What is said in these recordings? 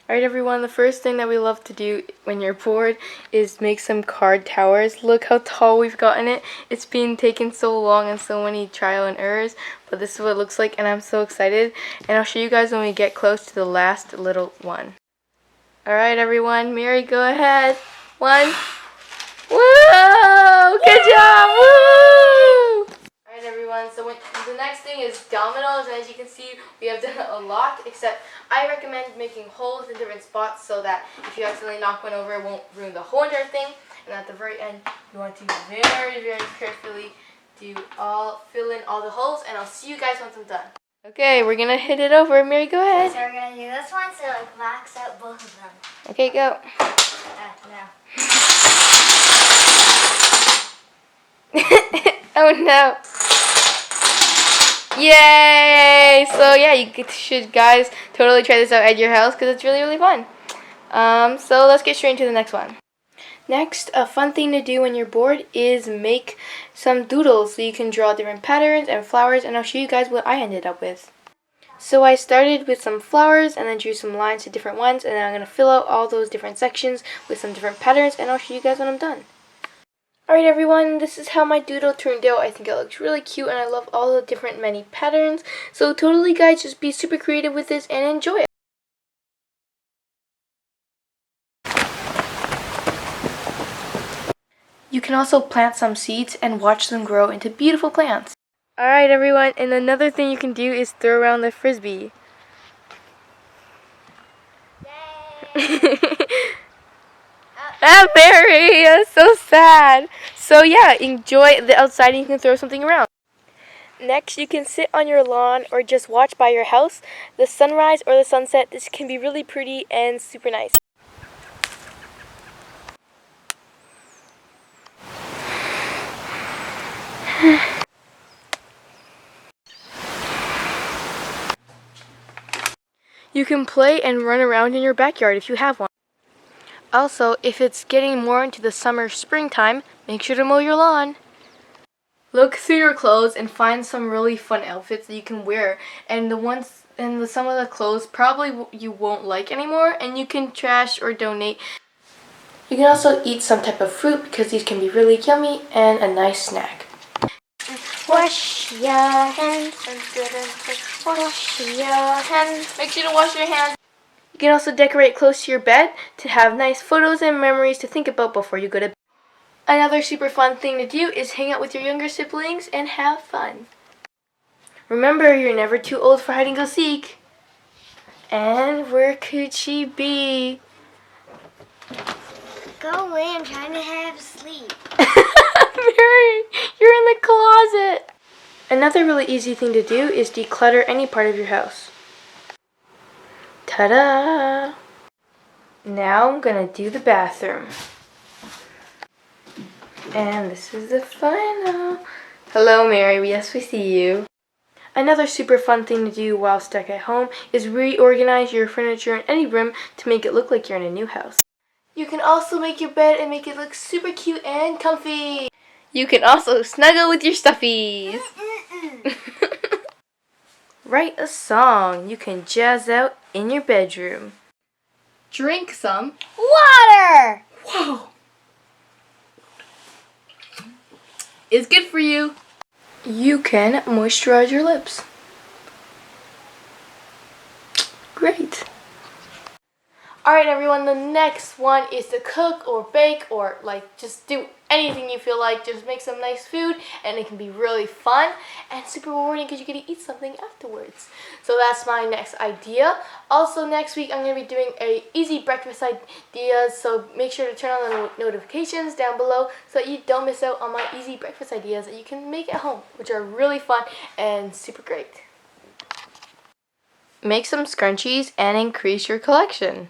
Alright everyone, the first thing that we love to do when you're bored is make some card towers. Look how tall we've gotten it. It's been taking so long and so many trial and errors, but this is what it looks like and I'm so excited. And I'll show you guys when we get close to the last little one. Alright everyone, Mary, go ahead. One. Whoa! Good job! Woo! Alright everyone, so the next thing is dominoes, and as you can see, we have done a lot, except I recommend making holes in different spots so that if you accidentally knock one over, it won't ruin the whole entire thing. And at the very end, you want to very, very carefully fill in all the holes, and I'll see you guys once I'm done. Okay, we're gonna hit it over. Mary, go ahead. So we're gonna do this one, so like max out both of them. Okay, go. No. Oh no. Yay! So yeah, you should guys totally try this out at your house because it's really, really fun. So let's get straight into the next one. Next, a fun thing to do when you're bored is make some doodles so you can draw different patterns and flowers, and I'll show you guys what I ended up with. So I started with some flowers and then drew some lines to different ones, and then I'm going to fill out all those different sections with some different patterns, and I'll show you guys when I'm done. Alright everyone, this is how my doodle turned out. I think it looks really cute and I love all the different many patterns. So totally guys, just be super creative with this and enjoy it. You can also plant some seeds and watch them grow into beautiful plants. Alright everyone, and another thing you can do is throw around the frisbee. Yay! Ah, Mary, that's so sad. So yeah, enjoy the outside and you can throw something around. Next, you can sit on your lawn or just watch by your house the sunrise or the sunset. This can be really pretty and super nice. You can play and run around in your backyard if you have one. Also, if it's getting more into the springtime, make sure to mow your lawn. Look through your clothes and find some really fun outfits that you can wear, and some of the clothes probably you won't like anymore, and you can trash or donate. You can also eat some type of fruit because these can be really yummy and a nice snack. Wash your hands. Wash your hands. Make sure to wash your hands. You can also decorate close to your bed to have nice photos and memories to think about before you go to bed. Another super fun thing to do is hang out with your younger siblings and have fun. Remember, you're never too old for hide and go seek. And where could she be? Go away, I'm trying to have sleep. Mary, you're in the closet. Another really easy thing to do is declutter any part of your house. Ta-da! Now I'm gonna do the bathroom. And this is the final. Hello Mary, yes we see you. Another super fun thing to do while stuck at home is reorganize your furniture in any room to make it look like you're in a new house. You can also make your bed and make it look super cute and comfy. You can also snuggle with your stuffies. Write a song you can jazz out in your bedroom. Drink some water. Whoa! It's good for you. You can moisturize your lips. Great. Alright everyone, the next one is to cook or bake or just do anything you feel like. Just make some nice food and it can be really fun and super rewarding because you get to eat something afterwards. So that's my next idea. Also next week I'm going to be doing a easy breakfast ideas, so make sure to turn on the notifications down below so that you don't miss out on my easy breakfast ideas that you can make at home, which are really fun and super great. Make some scrunchies and increase your collection.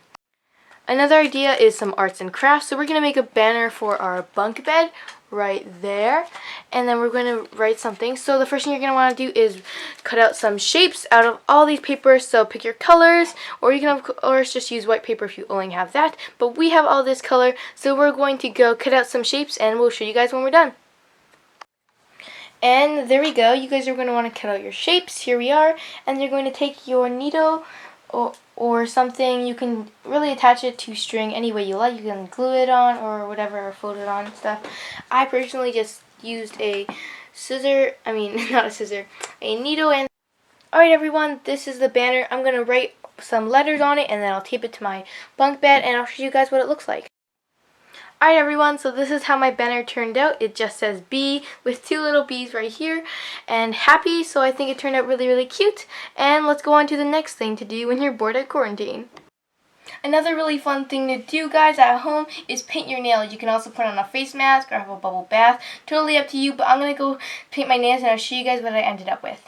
Another idea is some arts and crafts. So we're going to make a banner for our bunk bed right there. And then we're going to write something. So the first thing you're going to want to do is cut out some shapes out of all these papers. So pick your colors, or you can of course just use white paper if you only have that. But we have all this color. So we're going to go cut out some shapes and we'll show you guys when we're done. And there we go. You guys are going to want to cut out your shapes. Here we are. And you're going to take your needle or something. You can really attach it to string any way you like. You can glue it on or whatever, or fold it on and stuff. I personally just used a scissor, not a scissor, a needle. And alright everyone, this is the banner. I'm going to write some letters on it and then I'll tape it to my bunk bed and I'll show you guys what it looks like. Alright everyone, so this is how my banner turned out. It just says B with two little B's right here and happy, so I think it turned out really, really cute. And let's go on to the next thing to do when you're bored at quarantine. Another really fun thing to do, guys, at home is paint your nails. You can also put on a face mask or have a bubble bath. Totally up to you, but I'm going to go paint my nails and I'll show you guys what I ended up with.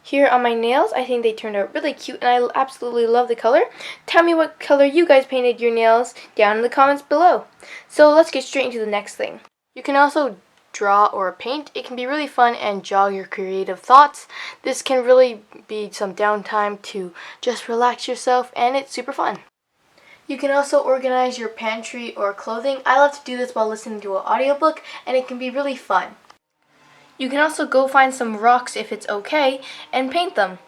Here on my nails, I think they turned out really cute and I absolutely love the color. Tell me what color you guys painted your nails down in the comments below. So let's get straight into the next thing. You can also draw or paint. It can be really fun and jog your creative thoughts. This can really be some downtime to just relax yourself and it's super fun. You can also organize your pantry or clothing. I love to do this while listening to an audiobook and it can be really fun. You can also go find some rocks if it's okay and paint them.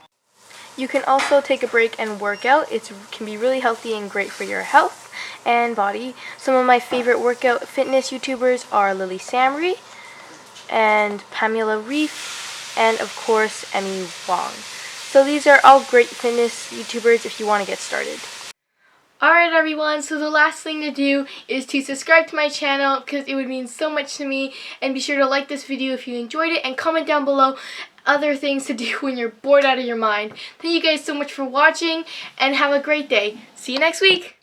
You can also take a break and work out. It can be really healthy and great for your health and body. Some of my favorite workout fitness YouTubers are Lily Samri and Pamela Reif and of course Emmy Wong. So these are all great fitness YouTubers if you want to get started. Alright everyone, so the last thing to do is to subscribe to my channel because it would mean so much to me, and be sure to like this video if you enjoyed it and comment down below other things to do when you're bored out of your mind. Thank you guys so much for watching and have a great day. See you next week!